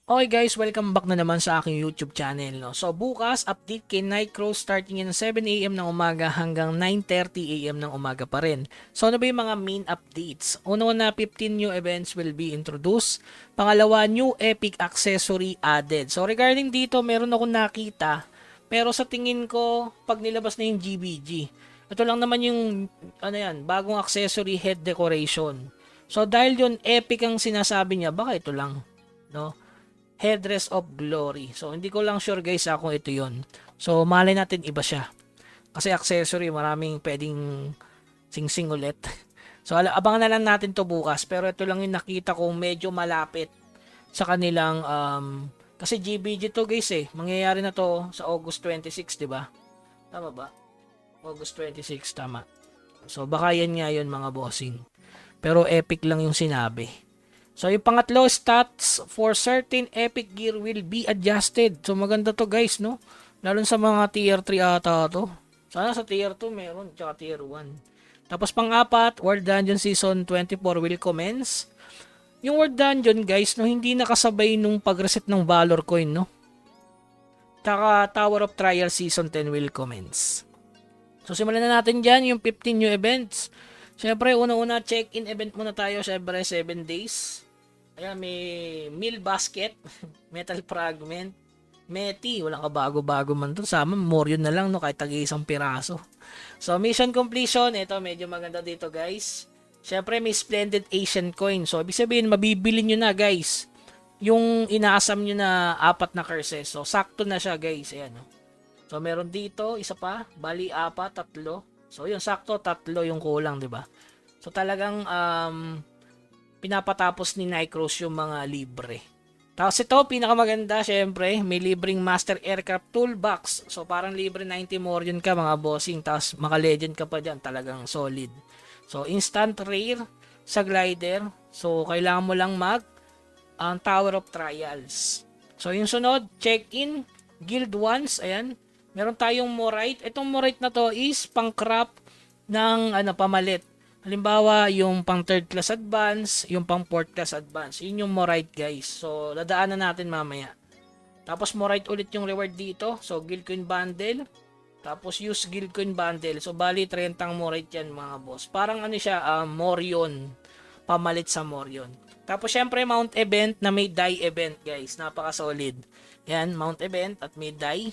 Okay guys, welcome back na naman sa aking YouTube channel. No? So bukas, update kay Nightcrow starting in 7 AM ng umaga hanggang 9:30 AM ng umaga pa rin. So ano ba yung mga main updates? Una 15 new events will be introduced. Pangalawa, new epic accessory added. So regarding dito, meron akong nakita. Pero sa tingin ko, pag nilabas na yung GBG, ito lang naman yung bagong accessory head decoration. So dahil yun epic ang sinasabi niya, baka ito lang, no? Headrest of Glory. So, hindi ko lang sure guys kung ito yon. So, malay natin iba siya. Kasi accessory, maraming pwedeng sing-sing ulit. So, abangan na lang natin to bukas. Pero ito lang yung nakita kong medyo malapit sa kanilang kasi GBG to guys Mangyayari na to sa August 26, di ba? Tama ba? August 26, tama. So, baka yan nga yun mga bossing. Pero epic lang yung sinabi. So, yung pangatlo, stats for certain epic gear will be adjusted. So, maganda to guys, no? Lalo sa mga tier 3 ata to. Sana sa tier 2 meron, tsaka tier 1. Tapos pang-apat, World Dungeon Season 24 will commence. Yung World Dungeon guys, no, hindi nakasabay nung pag-reset ng Valor Coin, no? Tsaka Tower of Trial Season 10 will commence. So, simulan na natin dyan yung 15 new events. Siyempre, una-una, check-in event muna tayo. Siyempre, 7 days. Ayan, may meal basket, metal fragment, meti, walang kabago-bago man to. Sama, Morion na lang, no, kahit tag-isang piraso. So, mission completion, ito, medyo maganda dito, guys. Siyempre, may splendid Asian coin. So, ibig sabihin, mabibili nyo na, guys, yung inaasam nyo na 4 na curses. So, sakto na siya, guys. Ayan, no. So, meron dito, isa pa, bali 4, 3. So, yun, sakto, 3 yung kulang, di ba? So, talagang, pinapatapos ni Nightcrow yung mga libre. Tapos ito, pinakamaganda, syempre, may libreng Master Aircraft Toolbox. So, parang libre 90 more yun ka, mga bossing. Tapos, maka-legend ka pa dyan, talagang solid. So, instant rare sa glider. So, kailangan mo lang ang Tower of Trials. So, yung sunod, check-in, Guild Ones, ayan. Meron tayong Morite. Itong Morite na to is pang-craft ng pamalit. Halimbawa, yung pang 3rd class advance, yung pang 4th class advance. Yun yung Morite guys. So, dadaanan natin mamaya. Tapos, Morite ulit yung reward dito. So, Guild Coin Bundle. Tapos, use Guild Coin Bundle. So, bali, 30 Morite yan mga boss. Parang siya, Morion. Pamalit sa Morion. Tapos, syempre, Mount Event na may die event guys. Napaka-solid. Yan, Mount Event at may die.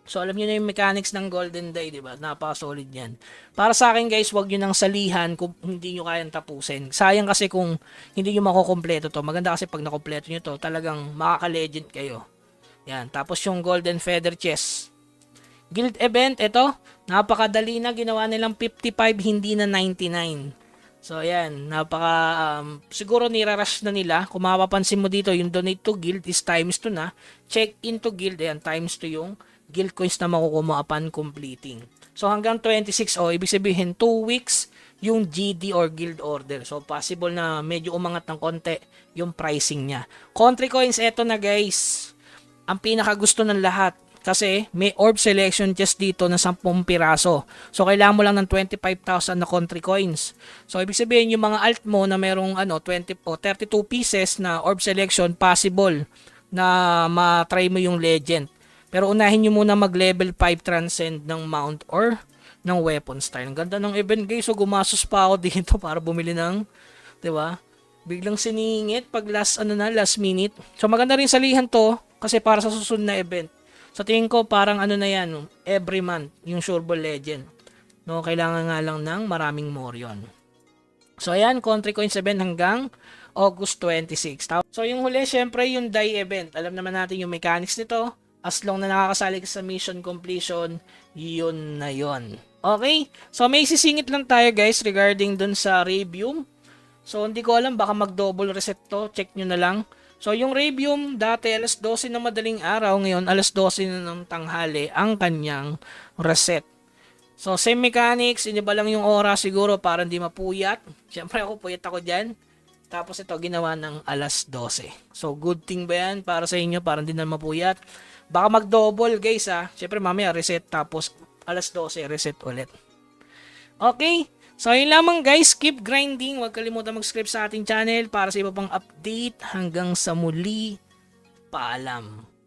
So, alam niyo na yung mechanics ng Golden Die, di ba? Napaka-solid yan. Para sa akin, guys, wag niyo nang salihan kung hindi niyo kayang tapusin. Sayang kasi kung hindi niyo makukompleto to. Maganda kasi pag nakompleto niyo to, talagang makaka-legend kayo. Yan. Tapos yung Golden Feather Chest. Guild Event, ito. Napakadali na. Ginawa nilang 55, hindi na 99. So, ayan. Siguro nirarush na nila. Kung mapapansin mo dito, yung donate to guild is times 2 na. Check into guild, ayan, times 2 yung guild coins na makukuha upon completing. So hanggang 26, ibig sabihin 2 weeks yung GD or guild order. So possible na medyo umangat ng konti yung pricing niya. Country coins, eto na guys. Ang pinakagusto ng lahat. Kasi may orb selection chest dito na 10 piraso. So kailangan mo lang ng 25,000 na country coins. So ibig sabihin yung mga alt mo na merong 20 o 32 pieces na orb selection, possible na ma-try mo yung legend. Pero unahin nyo muna mag-level 5 transcend ng mount or ng weapon style. Ang ganda ng event guys. So gumasos pa ako dito para bumili ng, di ba? Biglang siningit pag last minute. So maganda rin salihan to kasi para sa susunod na event. Sa tingin ko parang na yan, every month yung Sureball Legend. No, kailangan nga lang ng maraming Morion. So ayan, Country Coins event hanggang August 26. So yung huli, syempre yung die event. Alam naman natin yung mechanics nito. As long na nakakasali ka sa mission completion, yun na yun. Okay? So, may sisingit lang tayo guys regarding dun sa Ravium. So, hindi ko alam, baka mag-double reset to. Check nyo na lang. So, yung Ravium, dati alas 12 ng madaling araw. Ngayon, alas 12 na ng tanghali ang kanyang reset. So, same mechanics. Hindi ba lang yung oras siguro para hindi mapuyat. Siyempre ako, puyat ako dyan. Tapos ito, ginawa ng alas 12. So, good thing ba yan para sa inyo? Para hindi na mapuyat. Baka mag-double guys Siyempre mamaya reset tapos alas 12 reset ulit. Okay. So yun lamang guys. Keep grinding. Huwag kalimutan mag-subscribe sa ating channel para sa iba pang update. Hanggang sa muli. paalam.